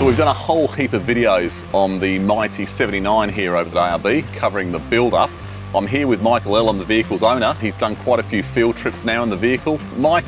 we've done a whole heap of videos on the Mighty79 here over at ARB, covering the build-up. I'm here with Michael L, I'm the vehicle's owner. He's done quite a few field trips now in the vehicle. Mike,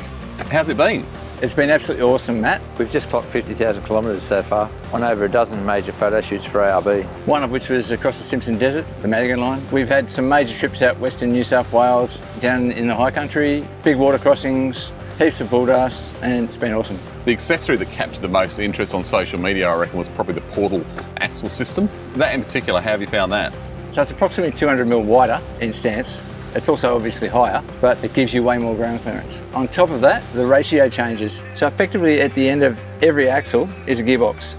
how's it been? It's been absolutely awesome, Matt. We've just clocked 50,000 kilometres so far on over a dozen major photo shoots for ARB. One of which was across the Simpson Desert, the Madigan line. We've had some major trips out western New South Wales, down in the high country, big water crossings, heaps of bull dust, and it's been awesome. The accessory that captured the most interest on social media, I reckon, was probably the portal axle system. That in particular, how have you found that? So it's approximately 200mm wider in stance. It's also obviously higher, but it gives you way more ground clearance. On top of that, the ratio changes. So effectively at the end of every axle is a gearbox.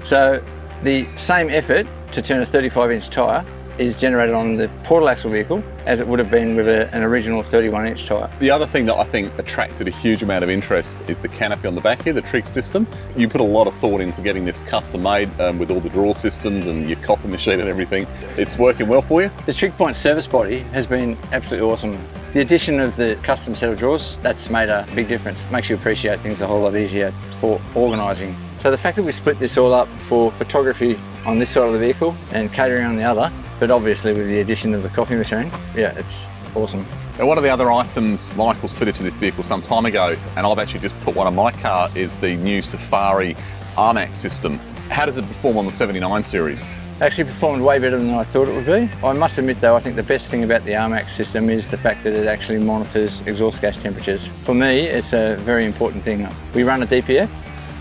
So the same effort to turn a 35-inch tyre is generated on the portal axle vehicle as it would have been with an original 31-inch tyre. The other thing that I think attracted a huge amount of interest is the canopy on the back here, the trig system. You put a lot of thought into getting this custom made with all the draw systems and your coffee machine and everything. It's working well for you? The trig point service body has been absolutely awesome. The addition of the custom set of drawers, that's made a big difference. It makes you appreciate things a whole lot easier for organising. So the fact that we split this all up for photography on this side of the vehicle and catering on the other, but obviously with the addition of the coffee machine, yeah, it's awesome. Now, one of the other items Michael's fitted to this vehicle some time ago, and I've actually just put one on my car, is the new Safari RMAX system. How does it perform on the 79 series? Actually performed way better than I thought it would be. I must admit though, I think the best thing about the RMAX system is the fact that it actually monitors exhaust gas temperatures. For me, it's a very important thing. We run a DPF.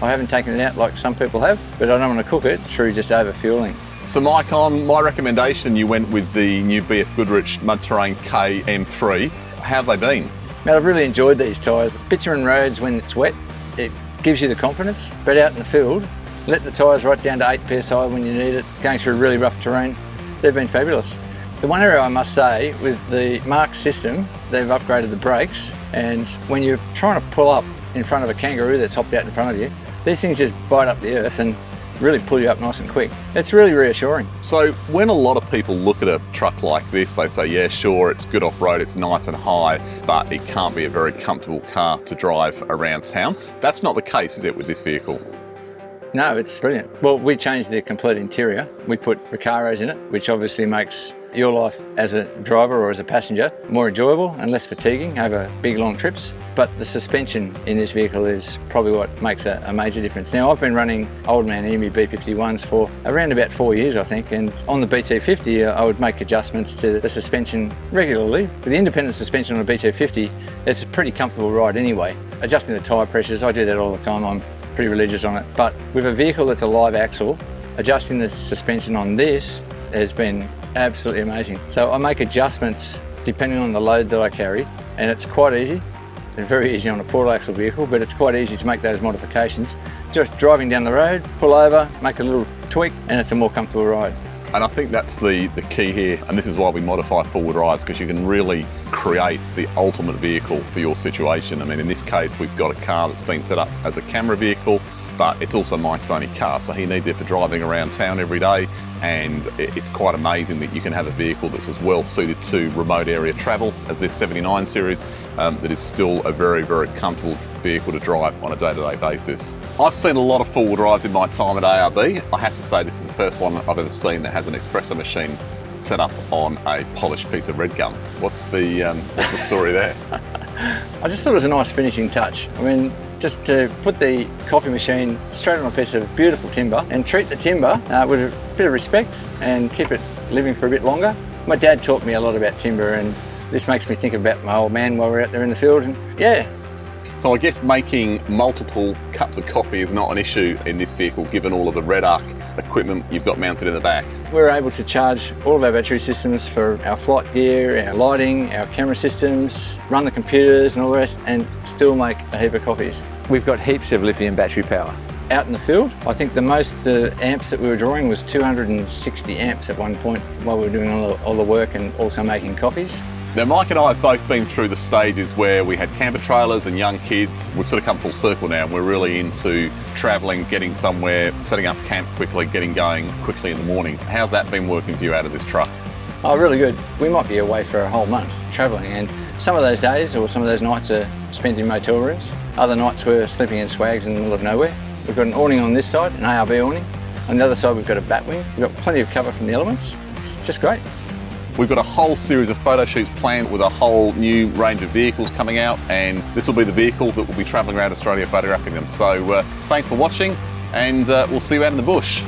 I haven't taken it out like some people have, but I don't want to cook it through just over-fueling. So Mike, on my recommendation, you went with the new BF Goodrich Mud Terrain K M3. How have they been? Matt, I've really enjoyed these tyres. Bitumen roads when it's wet, it gives you the confidence, but out in the field, let the tyres right down to 8 PSI when you need it, going through really rough terrain, they've been fabulous. The one area I must say, with the Mark system, they've upgraded the brakes, and when you're trying to pull up in front of a kangaroo that's hopped out in front of you, these things just bite up the earth and really pull you up nice and quick. It's really reassuring. So when a lot of people look at a truck like this, they say, yeah, sure, it's good off-road, it's nice and high, but it can't be a very comfortable car to drive around town. That's not the case, is it, with this vehicle? No, it's brilliant. Well, we changed the complete interior. We put Recaros in it, which obviously makes your life as a driver or as a passenger more enjoyable and less fatiguing over big long trips. But the suspension in this vehicle is probably what makes a major difference. Now, I've been running old man EMU B51s for around about 4 years, I think, and on the BT50 I would make adjustments to the suspension regularly. With the independent suspension on a BT50, it's a pretty comfortable ride anyway. Adjusting the tyre pressures, I do that all the time. I'm pretty religious on it. But with a vehicle that's a live axle, adjusting the suspension on this has been absolutely amazing. So I make adjustments depending on the load that I carry, and it's quite easy. It's very easy on a portal axle vehicle, but it's quite easy to make those modifications. Just driving down the road, pull over, make a little tweak, and it's a more comfortable ride. And I think that's the key here, and this is why we modify forward drives, because you can really create the ultimate vehicle for your situation. I mean, in this case, we've got a car that's been set up as a camera vehicle, but it's also Mike's only car, so he needs it for driving around town every day, and it's quite amazing that you can have a vehicle that's as well suited to remote area travel as this 79 series, that is still a very, very comfortable vehicle to drive on a day-to-day basis. I've seen a lot of four-wheel drives in my time at ARB. I have to say this is the first one I've ever seen that has an espresso machine set up on a polished piece of red gum. What's the story there? I just thought it was a nice finishing touch. I mean, just to put the coffee machine straight on a piece of beautiful timber and treat the timber with a bit of respect and keep it living for a bit longer. My dad taught me a lot about timber, and this makes me think about my old man while we're out there in the field, and yeah. So I guess making multiple cups of coffee is not an issue in this vehicle, given all of the red arc equipment you've got mounted in the back. We're able to charge all of our battery systems for our flight gear, our lighting, our camera systems, run the computers and all the rest, and still make a heap of coffees. We've got heaps of lithium battery power. Out in the field, I think the most amps that we were drawing was 260 amps at one point while we were doing all the work and also making coffees. Now, Mike and I have both been through the stages where we had camper trailers and young kids. We've sort of come full circle now, and we're really into travelling, getting somewhere, setting up camp quickly, getting going quickly in the morning. How's that been working for you out of this truck? Oh, really good. We might be away for a whole month travelling, and some of those days or some of those nights are spent in motel rooms. Other nights we're sleeping in swags in the middle of nowhere. We've got an awning on this side, an ARB awning. On the other side we've got a bat wing. We've got plenty of cover from the elements. It's just great. We've got a whole series of photo shoots planned with a whole new range of vehicles coming out, and this will be the vehicle that will be travelling around Australia photographing them. So thanks for watching, and we'll see you out in the bush.